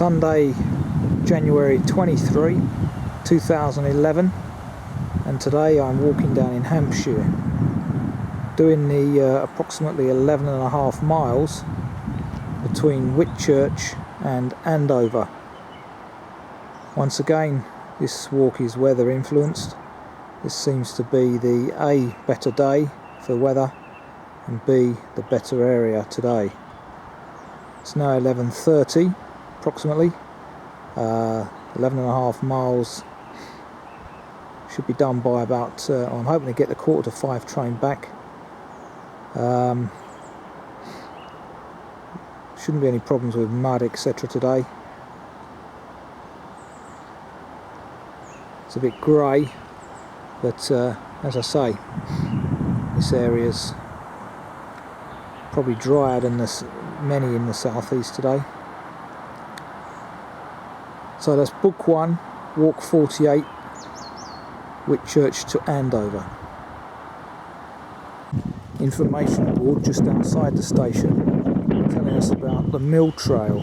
Sunday, January 23, 2011, and today I'm walking down in Hampshire, doing the approximately 11.5 miles between Whitchurch and Andover. Once again, this walk is weather influenced. This seems to be the A, better day for weather, and B, the better area today. It's now 11:30 approximately. 11.5 miles should be done by about, I'm hoping to get the 4:45 train back. Shouldn't be any problems with mud, etc. today. It's a bit grey, but as I say, this area's probably drier than many in the southeast today. So that's book 1, walk 48, Whitchurch to Andover. Information board just outside the station telling us about the Mill Trail,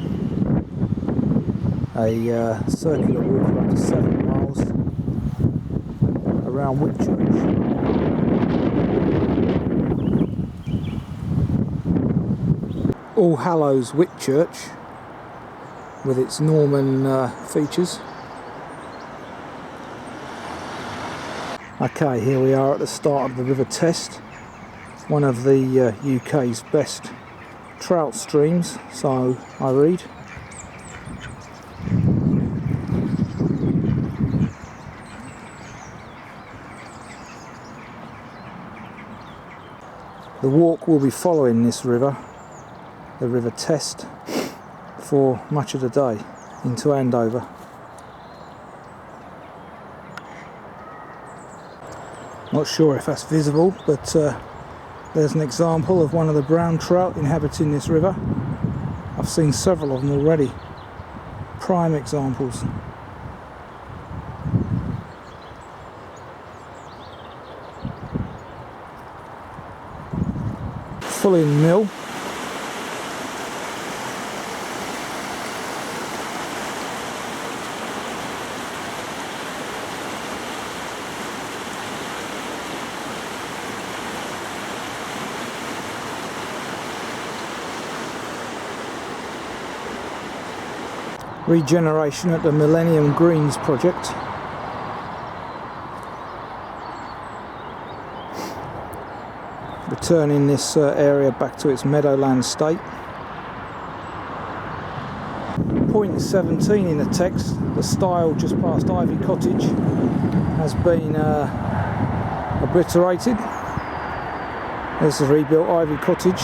a circular walk of up to 7 miles around Whitchurch. All Hallows Whitchurch with its Norman features. Okay, here we are at the start of the River Test, one of the UK's best trout streams, so I read. The walk will be following this river, the River Test, for much of the day into Andover. Not sure if that's visible, but there's an example of one of the brown trout inhabiting this river. I've seen several of them already. Prime examples. Fulling Mill. Regeneration at the Millennium Greens project. Returning this area back to its meadowland state. Point 17 in the text, the stile just past Ivy Cottage has been obliterated. There's the rebuilt Ivy Cottage.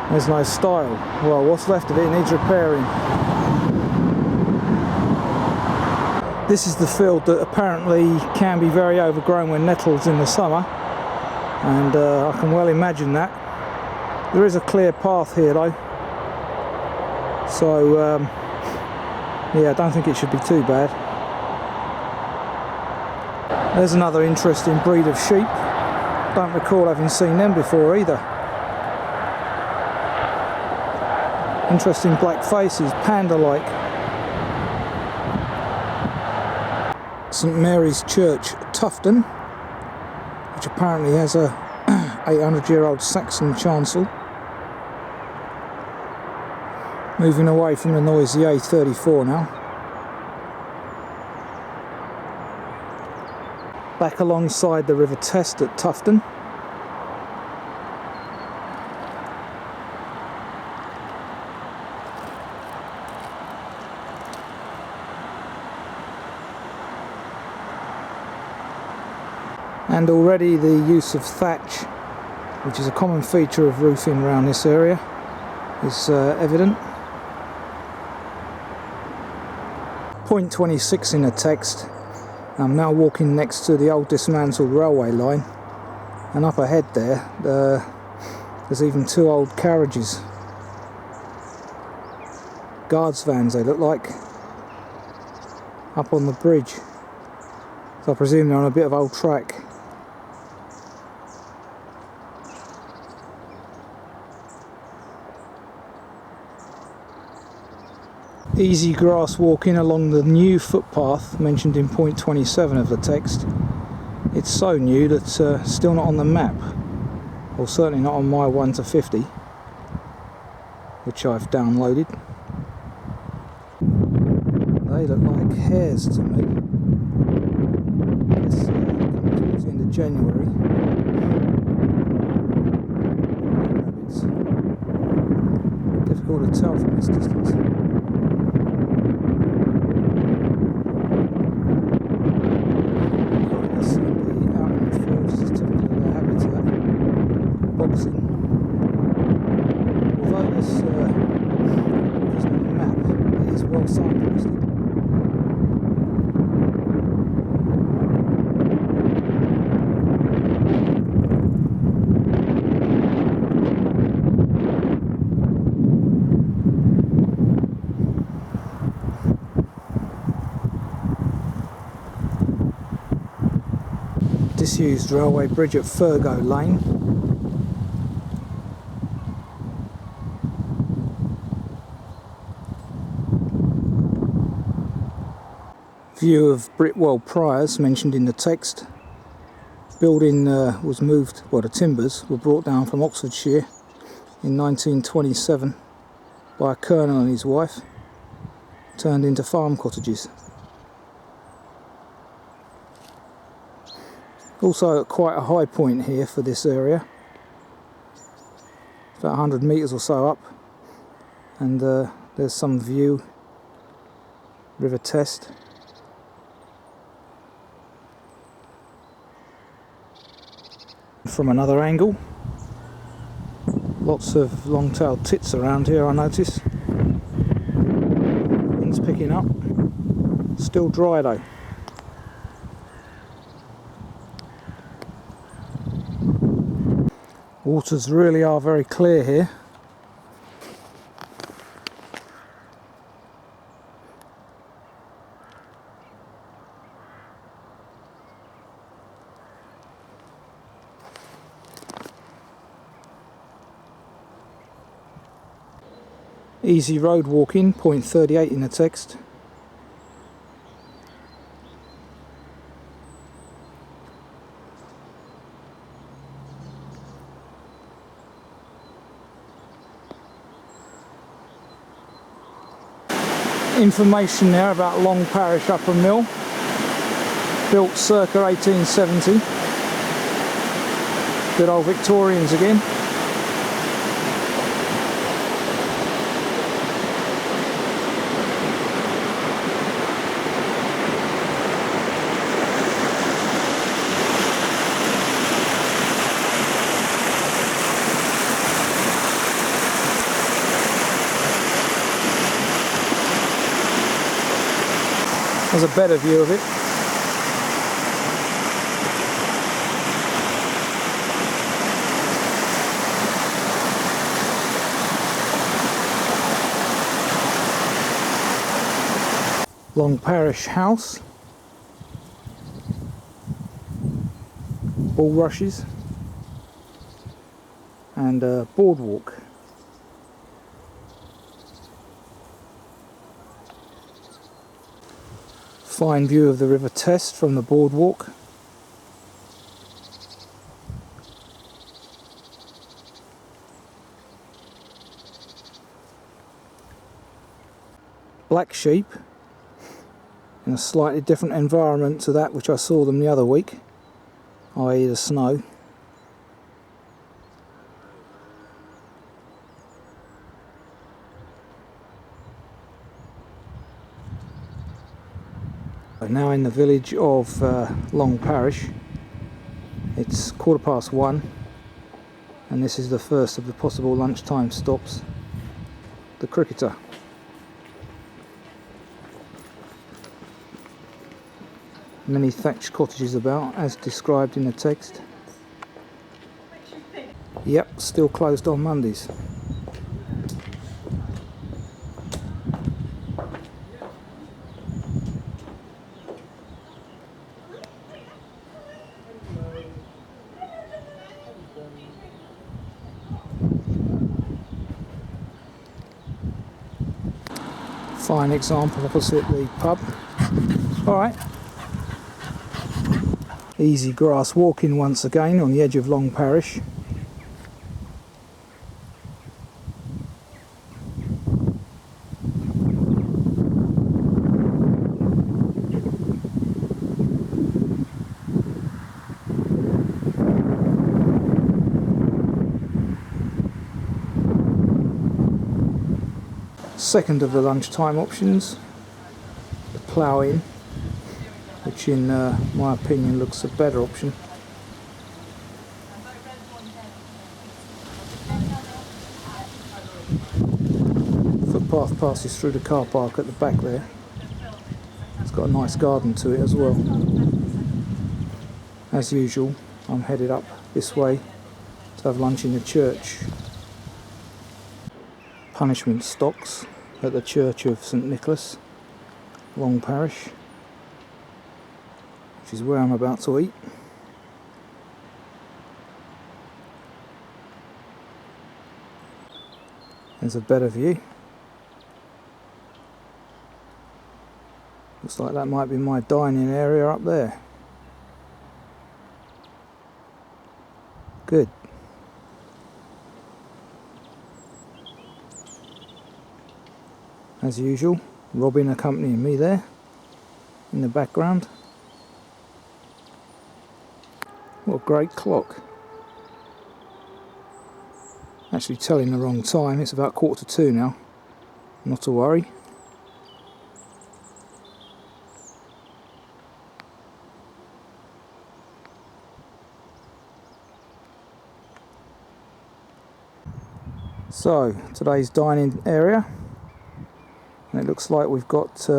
There's no stile. Well, what's left of it needs repairing. This is the field that apparently can be very overgrown when nettled in the summer, and I can well imagine that. There is a clear path here though, so yeah, I don't think it should be too bad. There's another interesting breed of sheep. Don't recall having seen them before either. Interesting black faces, panda-like. St Mary's Church, Tufton, which apparently has a 800-year-old Saxon chancel. Moving away from the noisy A34 now. Back alongside the River Test at Tufton. And already the use of thatch, which is a common feature of roofing around this area, is evident. Point 26 in the text. I'm now walking next to the old dismantled railway line, and up ahead there's even 2 old carriages. Guards vans they look like, up on the bridge. So I presume they're on a bit of old track. Easy grass walking along the new footpath mentioned in point 27 of the text. It's so new that still not on the map, or certainly not on my 1 to 50, which I've downloaded. They look like hares to me. It's towards the end of January. Rabbits. Difficult to tell from this distance. Boxing. Although this isn't on the map, it is well signposted. Disused railway bridge at Firgo Lane. View of Britwell Priors mentioned in the text. Building was moved, well, the timbers were brought down from Oxfordshire in 1927 by a colonel and his wife, turned into farm cottages. Also at quite a high point here for this area, about 100 metres or so up, and there's some view, River Test. From another angle, lots of long-tailed tits around here, I notice. Wind's picking up, still dry though. Waters really are very clear here. Easy road walking, point 38 in the text. Information there about Longparish Upper Mill, built circa 1870. Good old Victorians again. There's a better view of it. Longparish House, bulrushes, and a boardwalk. Fine view of the River Test from the boardwalk. Black sheep in a slightly different environment to that which I saw them the other week, i.e. the snow. We're now in the village of Longparish. It's 1:15, and this is the first of the possible lunchtime stops. The Cricketer. Many thatched cottages about, as described in the text. Yep, still closed on Mondays. Fine example opposite the pub. Alright. Easy grass walking once again on the edge of Longparish. Second of the lunchtime options, the ploughing, which in my opinion looks a better option. Footpath passes through the car park at the back there. It's got a nice garden to it as well. As usual, I'm headed up this way to have lunch in the church. Punishment stocks at the Church of St Nicholas, Longparish, which is where I'm about to eat. There's a better view. Looks like that might be my dining area up there. Good. As usual, Robin accompanying me there in the background. What a great clock. Actually telling the wrong time, it's about 1:45 now. Not to worry. So, today's dining area. And it looks like we've got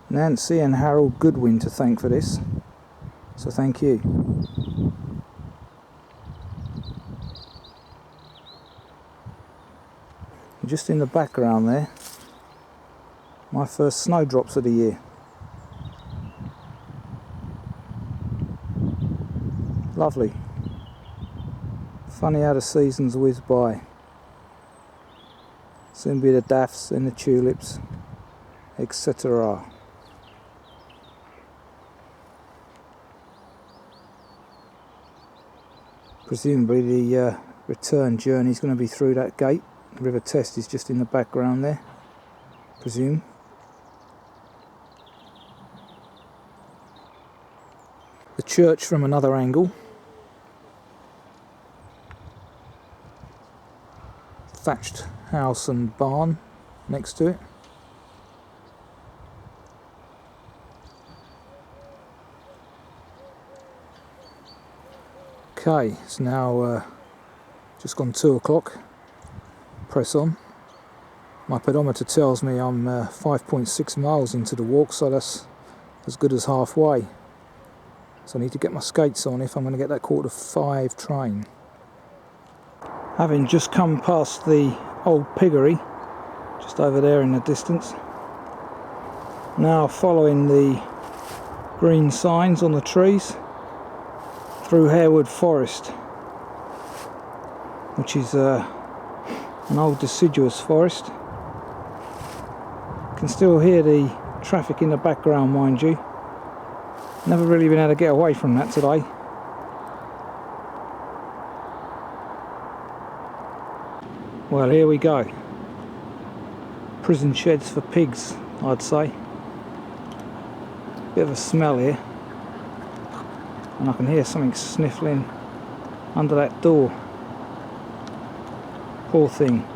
Nancy and Harold Goodwin to thank for this, so thank you. And just in the background there, my first snowdrops of the year. Lovely. Funny how the seasons whiz by. Soon be the daffs and the tulips, etc. Presumably the return journey is going to be through that gate. River Test is just in the background there, presume. The church from another angle. Thatched house and barn next to it. Okay, it's now just gone 2 o'clock. Press on. My pedometer tells me I'm 5.6 miles into the walk, so that's as good as halfway. So I need to get my skates on if I'm going to get that 4:45 train. Having just come past the old piggery, just over there in the distance, now following the green signs on the trees through Harewood Forest, which is an old deciduous forest. Can still hear the traffic in the background, mind you. Never really been able to get away from that today. Well, here we go. Prison sheds for pigs, I'd say. Bit of a smell here. And I can hear something sniffling under that door. Poor thing.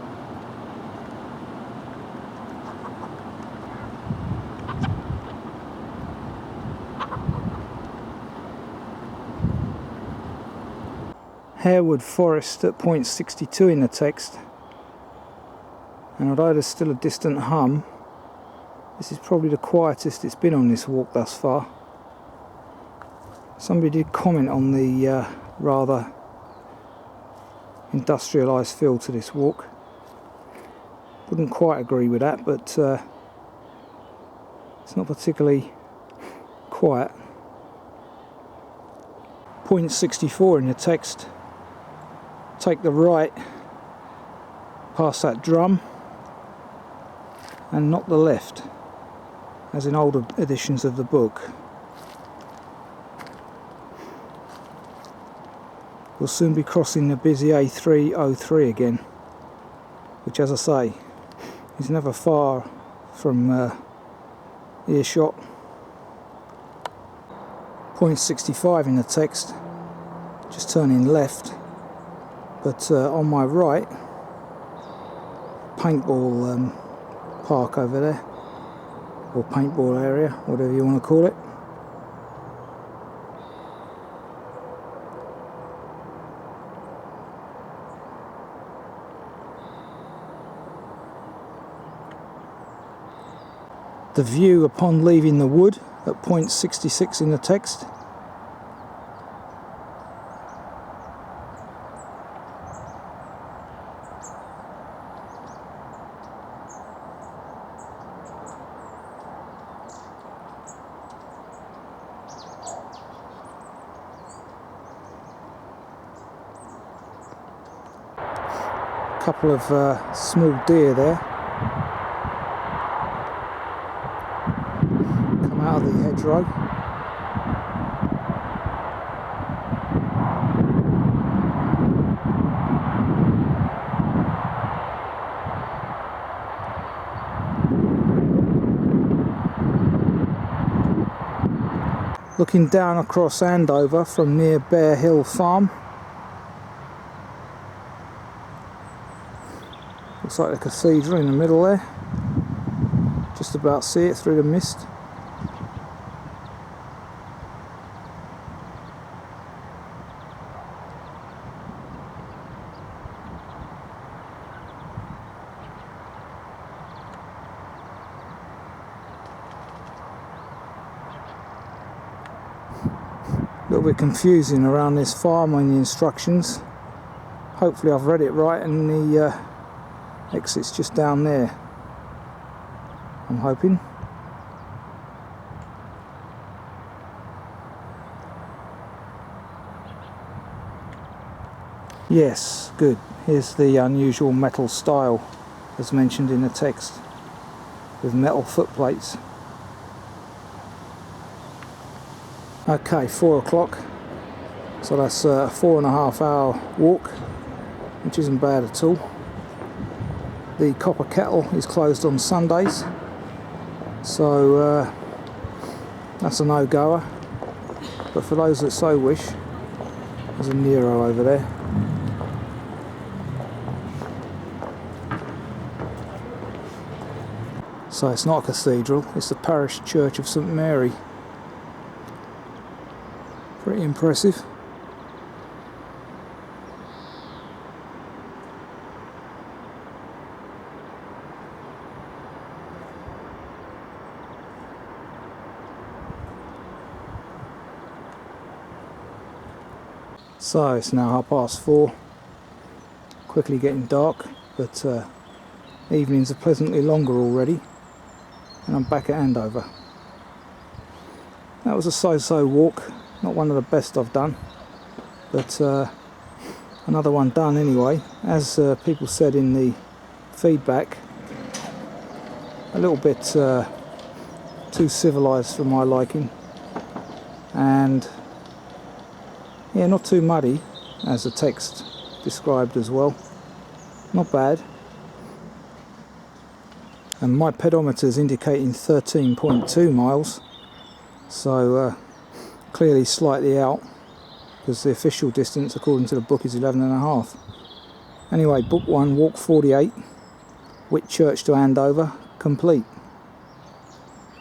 Harewood Forest at point 62 in the text. And although there's still a distant hum, this is probably the quietest it's been on this walk thus far. Somebody did comment on the rather industrialised feel to this walk. Wouldn't quite agree with that, but it's not particularly quiet. Point 64 in the text. Take the right past that drum and not the left, as in older editions of the book. We'll soon be crossing the busy A303 again, which, as I say, is never far from earshot. Point 65 in the text, just turning left, but on my right, paintball park over there, or paintball area, whatever you want to call it. The view upon leaving the wood at point 66 in the text. Couple of small deer there come out of the hedgerow. Looking down across Andover from near Bear Hill Farm. Looks like the cathedral in the middle there. Just about see it through the mist. A little bit confusing around this farm on the instructions. Hopefully I've read it right and the exit's just down there, I'm hoping. Yes, good. Here's the unusual metal style as mentioned in the text, with metal footplates. Okay, 4 o'clock, so that's a 4.5 hour walk, which isn't bad at all. The copper kettle is closed on Sundays, so that's a no-goer, but for those that so wish, there's a Nero over there. So it's not a cathedral, it's the parish church of St Mary. Pretty impressive. So it's now 4:30, quickly getting dark, but evenings are pleasantly longer already, and I'm back at Andover. That was a so-so walk, not one of the best I've done, but another one done anyway. As people said in the feedback, a little bit too civilised for my liking, and yeah, not too muddy, as the text described as well. Not bad. And my pedometer's indicating 13.2 miles, so clearly slightly out, because the official distance according to the book is 11.5. Anyway, book 1, walk 48, Whitchurch to Andover, complete.